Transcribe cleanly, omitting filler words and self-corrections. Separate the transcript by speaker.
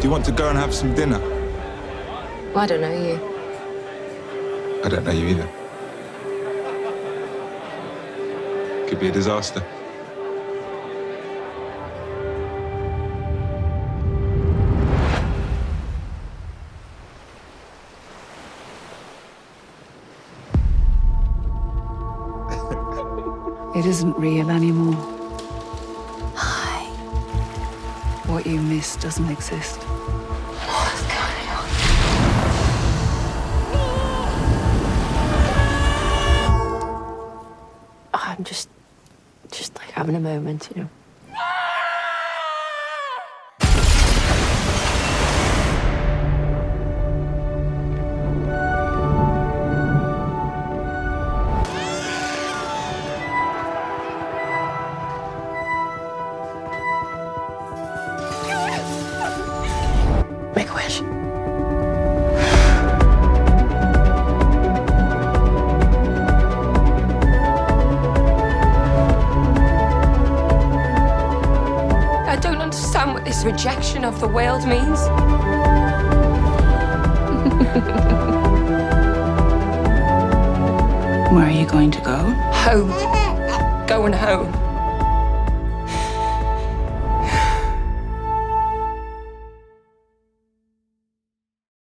Speaker 1: Do you want to go and have some dinner?
Speaker 2: Well, I don't know you.
Speaker 1: I don't know you either. Could be a disaster.
Speaker 3: It isn't real anymore.
Speaker 2: Hi.
Speaker 3: What you miss doesn't exist.
Speaker 2: What's going on? I'm just like having a moment, you know. Make a wish. I don't understand what this rejection of the world means.
Speaker 3: Where are you going to go?
Speaker 2: Home. Going home.